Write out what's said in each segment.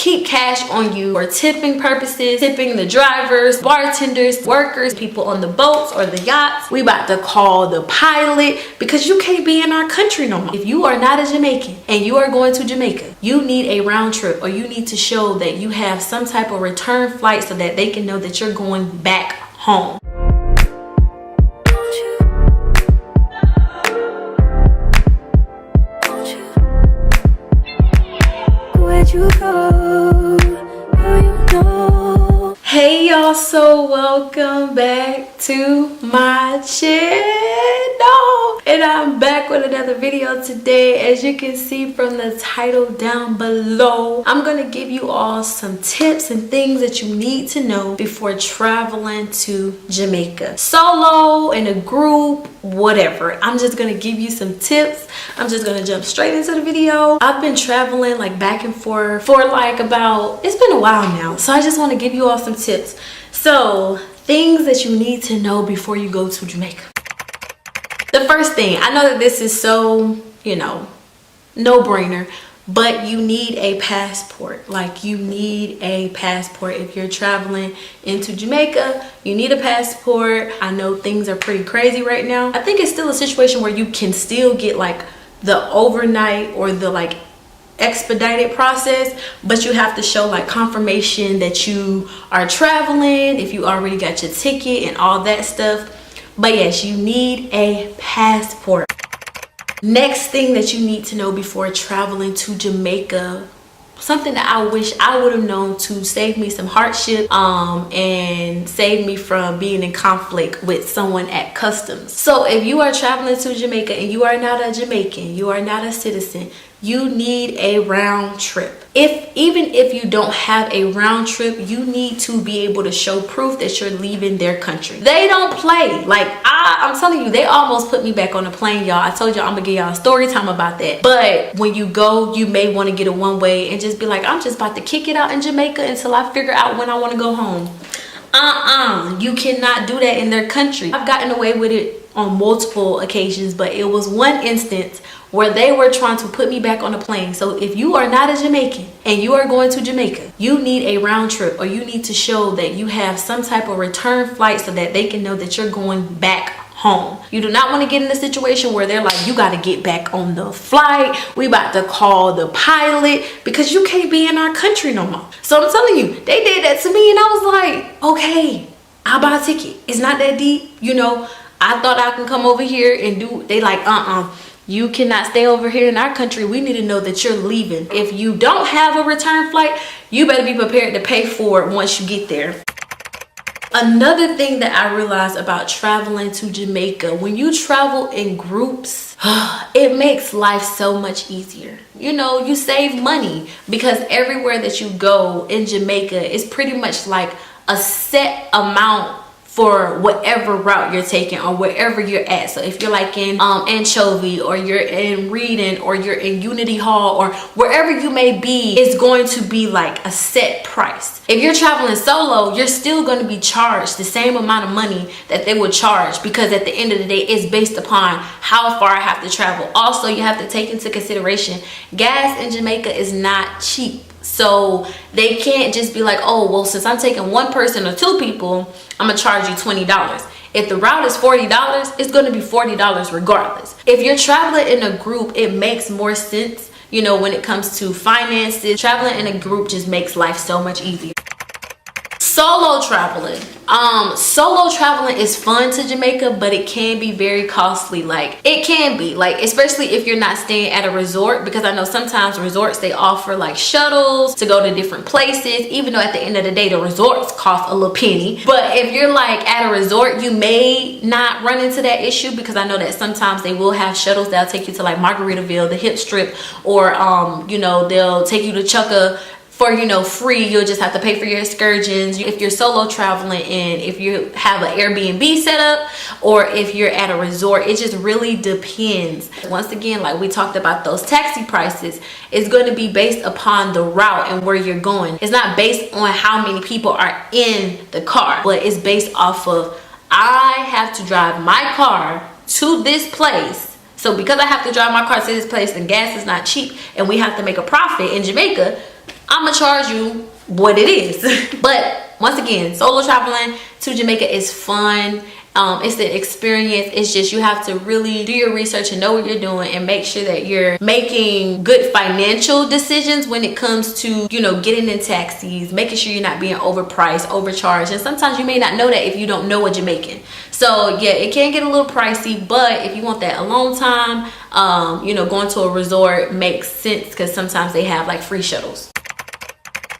keep cash on you for tipping purposes, tipping the drivers, bartenders, workers, people on the boats or the yachts. We about to call the pilot because you can't be in our country no more. If you are not a Jamaican and you are going to Jamaica, you need a round trip, or you need to show that you have some type of return flight so that they can know that you're going back home. You go, you know. Hey y'all, so welcome back to my channel, and I'm back with another video today. As you can see from the title down below, I'm gonna give you all some tips and things that you need to know before traveling to Jamaica, solo, in a group, whatever. I'm just gonna give you some tips. I'm just gonna jump straight into the video. I've been traveling like back and forth for like it's been a while now, so I just want to give you all some tips. So things that you need to know before you go to Jamaica. The first thing, I know that this is so, no-brainer, but you need a passport. Like, you need a passport. If you're traveling into Jamaica, you need a passport. I know things are pretty crazy right now. I think it's still a situation where you can still get like the overnight or the like expedited process, but you have to show like confirmation that you are traveling, if you already got your ticket and all that stuff. But yes, you need a passport. Next thing that you need to know before traveling to Jamaica, something that I wish I would have known to save me some hardship and save me from being in conflict with someone at customs. So if you are traveling to Jamaica and you are not a Jamaican, you are not a citizen, you need a round trip. Even if you don't have a round trip, you need to be able to show proof that you're leaving their country. They don't play. Like, I'm telling you, they almost put me back on the plane, y'all. I told y'all I'm gonna give y'all a story time about that. But when you go, you may want to get a one-way and just be like, I'm just about to kick it out in Jamaica until I figure out when I want to go home. You cannot do that in their country. I've gotten away with it on multiple occasions, but it was one instance where they were trying to put me back on a plane. So if you are not a Jamaican and you are going to Jamaica, you need a round trip, or you need to show that you have some type of return flight so that they can know that you're going back home. You do not want to get in a situation where they're like, you got to get back on the flight, we about to call the pilot, because you can't be in our country no more. So I'm telling you, they did that to me and I was like, okay, I'll buy a ticket. It's not that deep. I thought I can come over here and do. They like, you cannot stay over here in our country. We need to know that you're leaving. If you don't have a return flight, you better be prepared to pay for it once you get there. Another thing that I realized about traveling to Jamaica, when you travel in groups, it makes life so much easier. You save money because everywhere that you go in Jamaica is pretty much like a set amount for whatever route you're taking or wherever you're at. So if you're like in Anchovy, or you're in Reading, or you're in Unity Hall, or wherever you may be, it's going to be like a set price. If you're traveling solo, you're still going to be charged the same amount of money that they would charge, because at the end of the day, it's based upon how far I have to travel. Also, you have to take into consideration, gas in Jamaica is not cheap. So they can't just be like, oh, well, since I'm taking one person or two people, I'm gonna charge you $20. If the route is $40, it's gonna be $40 regardless. If you're traveling in a group, it makes more sense, when it comes to finances. Traveling in a group just makes life so much easier. Solo traveling. Solo traveling is fun to Jamaica, but it can be very costly. It can be, especially if you're not staying at a resort, because I know sometimes resorts, they offer like shuttles to go to different places, even though at the end of the day, the resorts cost a little penny. But if you're like at a resort, you may not run into that issue, because I know that sometimes they will have shuttles that'll take you to like Margaritaville, the Hip Strip, or they'll take you to Chukka for free. You'll just have to pay for your excursions. If you're solo traveling, and if you have an Airbnb set up, or if you're at a resort, it just really depends. Once again, like we talked about, those taxi prices is going to be based upon the route and where you're going. It's not based on how many people are in the car, but it's based off of, I have to drive my car to this place. So because I have to drive my car to this place and gas is not cheap and we have to make a profit in Jamaica, I'ma charge you what it is. But once again, solo traveling to Jamaica is fun. It's the experience. It's just you have to really do your research and know what you're doing and make sure that you're making good financial decisions when it comes to, you know, getting in taxis, making sure you're not being overpriced, overcharged. And sometimes you may not know that if you don't know a Jamaican. So yeah, it can get a little pricey, but if you want that alone time, you know, going to a resort makes sense because sometimes they have like free shuttles.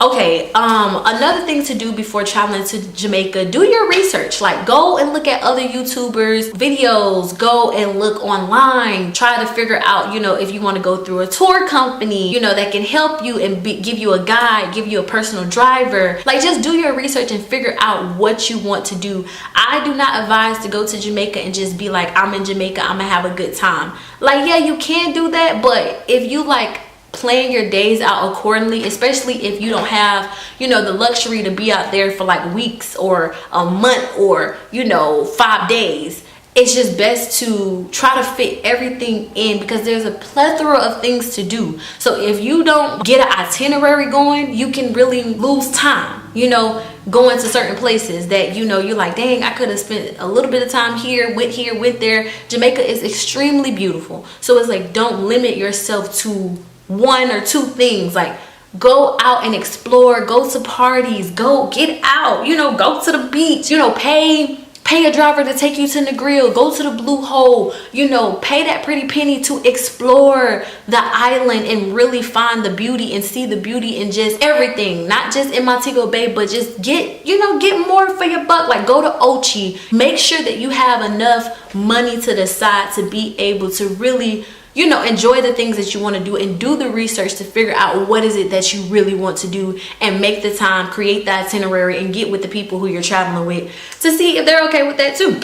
Okay, another thing to do before traveling to Jamaica, do your research. Like, go and look at other YouTubers videos, go and look online, try to figure out, you know, if you want to go through a tour company, you know, that can help you and give you a guide, give you a personal driver. Like, just do your research and figure out what you want to do. I do not advise to go to Jamaica and just be like, I'm in Jamaica, I'm gonna have a good time. Like, yeah, you can do that, but if you like plan your days out accordingly, especially if you don't have, you know, the luxury to be out there for like weeks or a month or, you know, 5 days, it's just best to try to fit everything in because there's a plethora of things to do. So if you don't get an itinerary going, you can really lose time, you know, going to certain places that, you know, you're like, dang, I could have spent a little bit of time here, went there. Jamaica is extremely beautiful. So it's like, don't limit yourself to 1 or 2 things. Like, go out and explore, go to parties, go get out, you know, go to the beach, you know, pay a driver to take you to the grill, go to the blue hole, you know, pay that pretty penny to explore the island and really find the beauty and see the beauty in just everything, not just in Montego Bay, but just get, you know, get more for your buck. Like, go to Ochi, make sure that you have enough money to the side to be able to really, you know, enjoy the things that you want to do and do the research to figure out what is it that you really want to do and make the time, create the itinerary, and get with the people who you're traveling with to see if they're okay with that too.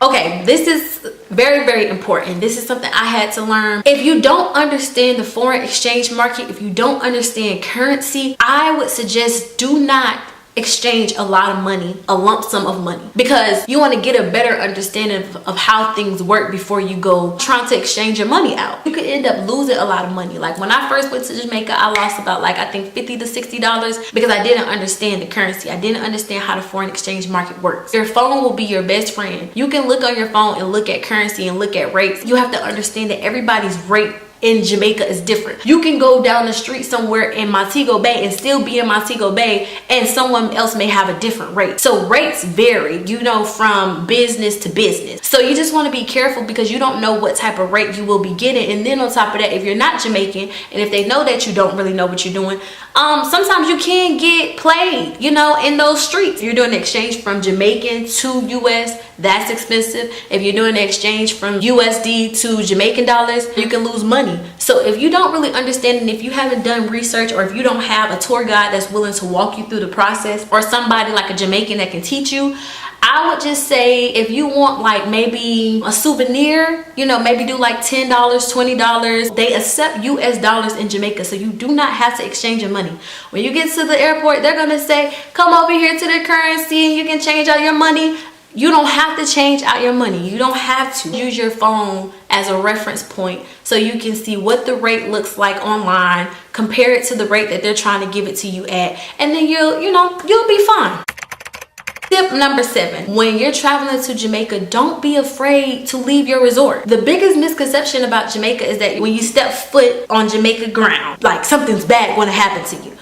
Okay, this is very, very important. This is something I had to learn. If you don't understand the foreign exchange market, if you don't understand currency, I would suggest do not exchange a lot of money, a lump sum of money, because you want to get a better understanding of how things work before you go trying to exchange your money out. You could end up losing a lot of money. Like, when I first went to Jamaica, I lost about, like, I think $50 to $60 because I didn't understand the currency. I didn't understand how the foreign exchange market works. Your phone will be your best friend. You can look on your phone and look at currency and look at rates. You have to understand that everybody's rate in Jamaica is different. You can go down the street somewhere in Montego Bay and still be in Montego Bay, and someone else may have a different rate. So rates vary, you know, from business to business. So you just want to be careful because you don't know what type of rate you will be getting. And then on top of that, if you're not Jamaican and if they know that you don't really know what you're doing, sometimes you can get played, you know, in those streets. You're doing an exchange from Jamaican to US, that's expensive. If you're doing an exchange from USD to Jamaican dollars, you can lose money. So if you don't really understand, and if you haven't done research, or if you don't have a tour guide that's willing to walk you through the process, or somebody like a Jamaican that can teach you, I would just say, if you want like maybe a souvenir, you know, maybe do like $10, $20. They accept US dollars in Jamaica, so you do not have to exchange your money. When you get to the airport, they're gonna say, come over here to the currency and you can change out your money. You don't have to change out your money. You don't have to. Use your phone as a reference point so you can see what the rate looks like online, compare it to the rate that they're trying to give it to you at, and then you'll be fine. Tip number 7, when you're traveling to Jamaica, don't be afraid to leave your resort. The biggest misconception about Jamaica is that when you step foot on Jamaica ground, like something's bad going to happen to you.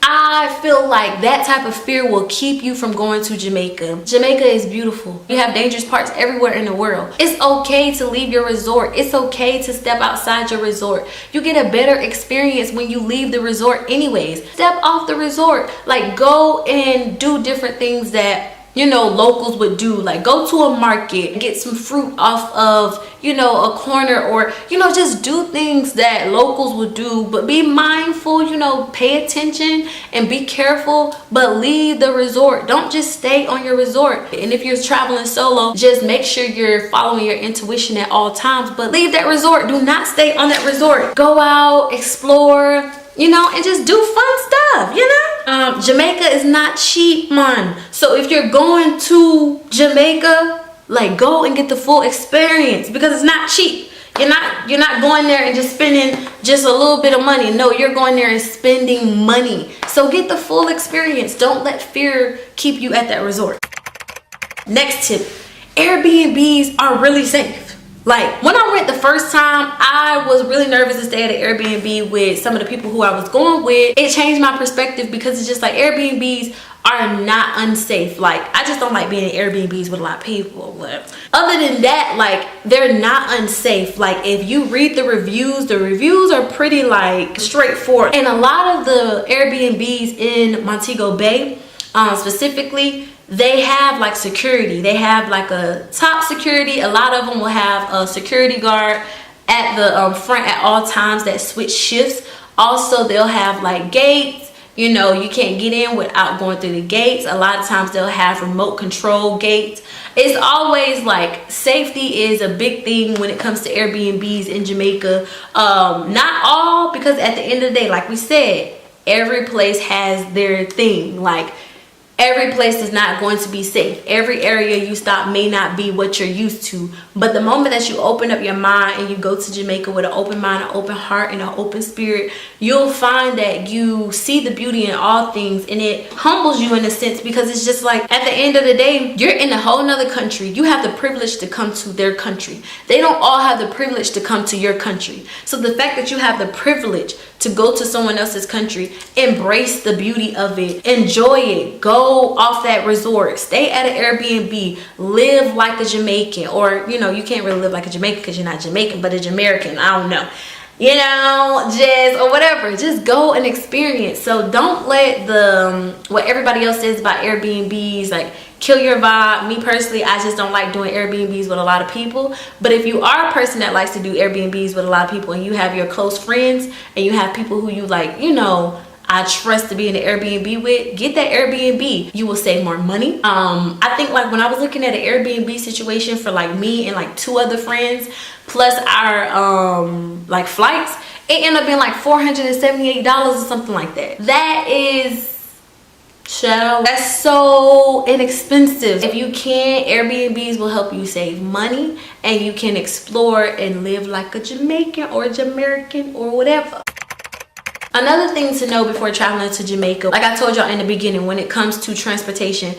I feel like that type of fear will keep you from going to Jamaica. Jamaica is beautiful. You have dangerous parts everywhere in the world. It's okay to leave your resort. It's okay to step outside your resort. You get a better experience when you leave the resort anyways. Step off the resort. Like, go and do different things that, you know, locals would do. Like, go to a market, get some fruit off of, you know, a corner, or, you know, just do things that locals would do. But be mindful, you know, pay attention and be careful, but leave the resort. Don't just stay on your resort. And if you're traveling solo, just make sure you're following your intuition at all times, but leave that resort. Do not stay on that resort. Go out, explore, you know, and just do fun stuff, you know? Jamaica is not cheap, man. So if you're going to Jamaica, like, go and get the full experience because it's not cheap. You're not going there and just spending just a little bit of money. No, you're going there and spending money. So get the full experience. Don't let fear keep you at that resort. Next tip, Airbnbs are really safe. Like, when I went the first time, I was really nervous to stay at an Airbnb with some of the people who I was going with. It changed my perspective because it's just like Airbnbs are not unsafe. Like, I just don't like being in Airbnbs with a lot of people. But other than that, like, they're not unsafe. Like, if you read the reviews are pretty like straightforward. And a lot of the Airbnbs in Montego Bay, specifically, they have like security. They have like a top security. A lot of them will have a security guard at the front at all times that switch shifts. Also, they'll have like gates. You know, you can't get in without going through the gates. A lot of times they'll have remote control gates. It's always like safety is a big thing when it comes to Airbnbs in Jamaica. Not all, because at the end of the day, like we said, every place has their thing. Like, every place is not going to be safe. Every area you stop may not be what you're used to. But the moment that you open up your mind and you go to Jamaica with an open mind, an open heart, and an open spirit, you'll find that you see the beauty in all things, and it humbles you in a sense, because it's just like, at the end of the day, you're in a whole nother country. You have the privilege to come to their country. They don't all have the privilege to come to your country. So the fact that you have the privilege to go to someone else's country, embrace the beauty of it, enjoy it, go off that resort, stay at an Airbnb, live like a Jamaican, or you know, you can't really live like a Jamaican because you're not Jamaican, but a Jamaican, I don't know, you know, just or whatever, just go and experience. So don't let the what everybody else says about Airbnbs like kill your vibe. Me personally, I just don't like doing Airbnbs with a lot of people. But if you are a person that likes to do Airbnbs with a lot of people, and you have your close friends and you have people who you like, you know, I trust to be in an Airbnb with, get that Airbnb. You will save more money. I think like when I was looking at an Airbnb situation for like me and like 2 other friends plus our like flights, it ended up being like $478 or something like that. That is, that's so inexpensive. If you can, Airbnbs will help you save money, and you can explore and live like a Jamaican or Jamaican or whatever. Another thing to know before traveling to Jamaica, like I told y'all in the beginning, when it comes to transportation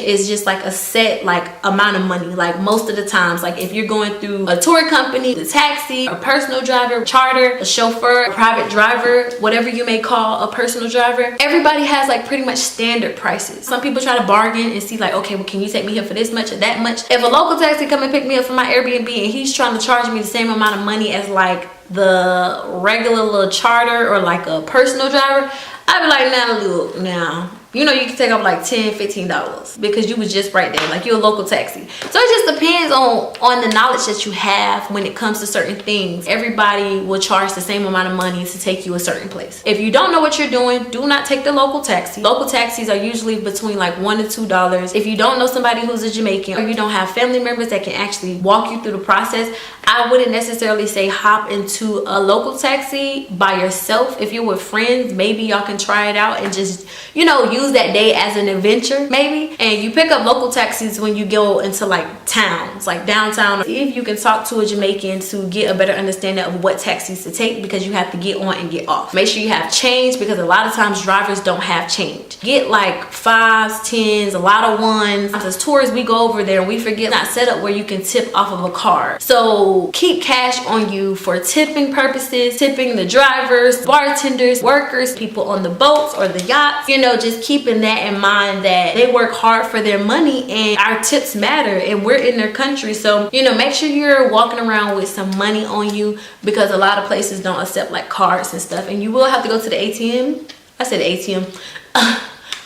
is just like a set like amount of money. Like most of the times, like if you're going through a tour company, a taxi, a personal driver, charter, a chauffeur, a private driver, whatever you may call a personal driver, everybody has like pretty much standard prices. Some people try to bargain and see like, okay, well, can you take me here for this much or that much? If a local taxi come and pick me up from my Airbnb and he's trying to charge me the same amount of money as like the regular little charter or like a personal driver, I'd be like, nah, look, now, you know, you can take off like $10-15 because you was just right there, like you're a local taxi. So it just depends on the knowledge that you have when it comes to certain things. Everybody will charge the same amount of money to take you a certain place. If you don't know what you're doing, do not take the local taxi. Local taxis are usually between like $1 to $2. If you don't know somebody who's a Jamaican, or you don't have family members that can actually walk you through the process, I wouldn't necessarily say hop into a local taxi by yourself. If you're with friends, maybe y'all can try it out and just, you know, use that day as an adventure maybe. And you pick up local taxis when you go into like towns, like downtown. If you can talk to a Jamaican to get a better understanding of what taxis to take, because you have to get on and get off. Make sure you have change, because a lot of times drivers don't have change. Get like 5s, 10s, a lot of 1s. As tourists, we go over there and we forget not set up where you can tip off of a card. So keep cash on you for tipping purposes, tipping the drivers, bartenders, workers, people on the boats or the yachts. You know, just keeping that in mind that they work hard for their money and our tips matter, and we're in their country. So, you know, make sure you're walking around with some money on you, because a lot of places don't accept like cards and stuff, and you will have to go to the ATM. I said ATM.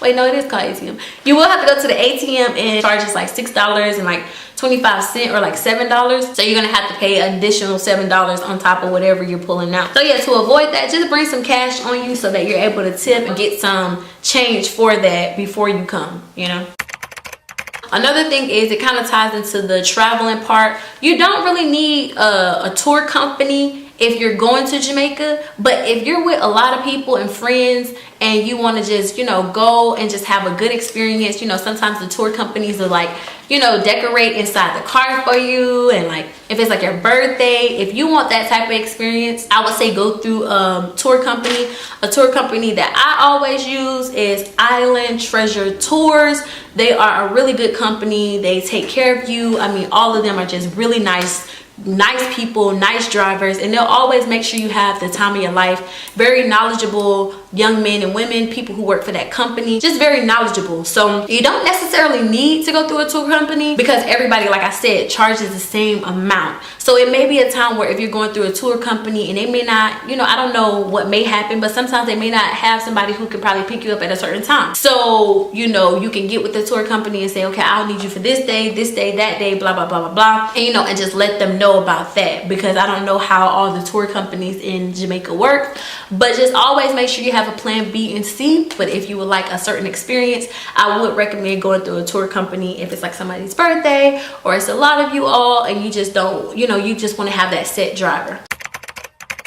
Wait, no, it is called ATM. You will have to go to the ATM and charge us like $6 and like 25 cents or like $7. So you're gonna have to pay an additional $7 on top of whatever you're pulling out. So yeah, to avoid that, just bring some cash on you so that you're able to tip and get some change for that before you come, you know. Another thing is, it kind of ties into the traveling part. You don't really need a tour company if you're going to Jamaica. But if you're with a lot of people and friends and you want to just, you know, go and just have a good experience, you know, sometimes the tour companies are like, you know, decorate inside the car for you, and like if it's like your birthday, if you want that type of experience, I would say go through a tour company. A tour company that I always use is Island Treasure Tours. They are a really good company. They take care of you. I mean, all of them are just really nice people, nice drivers, and they'll always make sure you have the time of your life. Very knowledgeable young men and women, people who work for that company, just very knowledgeable. So you don't necessarily need to go through a tour company because everybody, like I said, charges the same amount. So it may be a time where if you're going through a tour company and they may not, you know, I don't know what may happen, but sometimes they may not have somebody who can probably pick you up at a certain time. So, you know, you can get with the tour company and say, okay, I'll need you for this day, that day, blah, blah, blah, blah, blah. And, you know, and just let them know about that, because I don't know how all the tour companies in Jamaica work. But just always make sure you have a plan B and C. But if you would like a certain experience, I would recommend going through a tour company if it's like somebody's birthday or it's a lot of you all and you just don't, you know, you just want to have that set driver.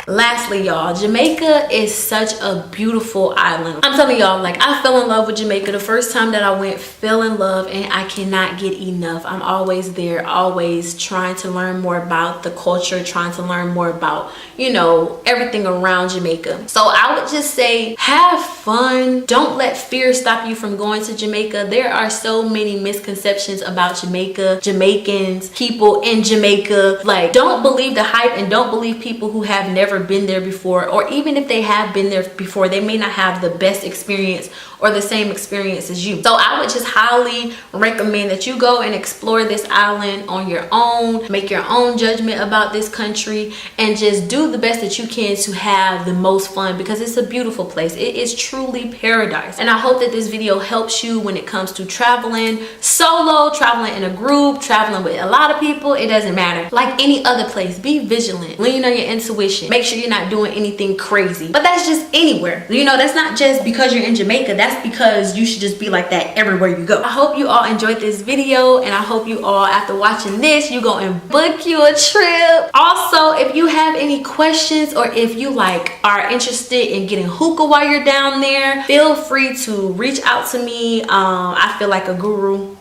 Lastly, y'all, Jamaica is such a beautiful island. I'm telling y'all, like, I fell in love with Jamaica the first time that I went. Fell in love, and I cannot get enough. I'm always there, always trying to learn more about the culture, trying to learn more about, you know, everything around Jamaica. So I would just say, have fun. Don't let fear stop you from going to Jamaica. There are so many misconceptions about Jamaica, Jamaicans, people in Jamaica. Like, don't believe the hype and don't believe people who have never been there before, or even if they have been there before, they may not have the best experience or the same experience as you. So I would just highly recommend that you go and explore this island on your own, make your own judgment about this country, and just do the best that you can to have the most fun, because it's a beautiful place. It is truly paradise. And I hope that this video helps you when it comes to traveling solo, traveling in a group, traveling with a lot of people. It doesn't matter. Like any other place, be vigilant, lean on your intuition, make sure you're not doing anything crazy. But that's just anywhere, you know. That's not just because you're in Jamaica, that's because you should just be like that everywhere you go. I hope you all enjoyed this video, and I hope you all, after watching this, you go and book you a trip. Also, if you have any questions or if you like are interested in getting hookah while you're down there, feel free to reach out to me. I feel like a guru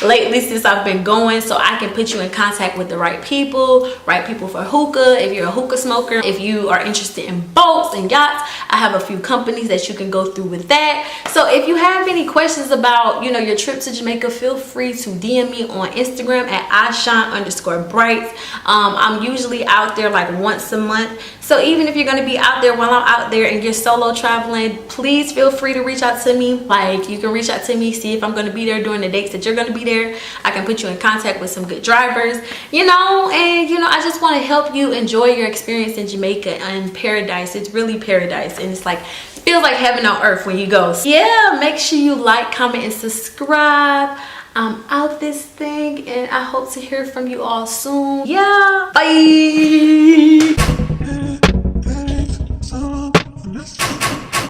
lately since I've been going, so I can put you in contact with the right people for hookah. If you're a hookah smoker, if you are interested in boats and yachts, I have a few companies that you can go through with that. So if you have any questions about, you know, your trip to Jamaica, feel free to DM me on Instagram at @ishine_brights. I'm usually out there like once a month. So even if you're going to be out there while I'm out there and you're solo traveling, please feel free to reach out to me. Like, you can reach out to me, see if I'm going to be there during the dates that you're going to be there. I can put you in contact with some good drivers, you know. And you know, I just want to help you enjoy your experience in Jamaica and paradise. It's really paradise, and it's like, feels like heaven on earth when you go. So yeah, make sure you like, comment, and subscribe. I'm out this thing, and I hope to hear from you all soon. Yeah, bye.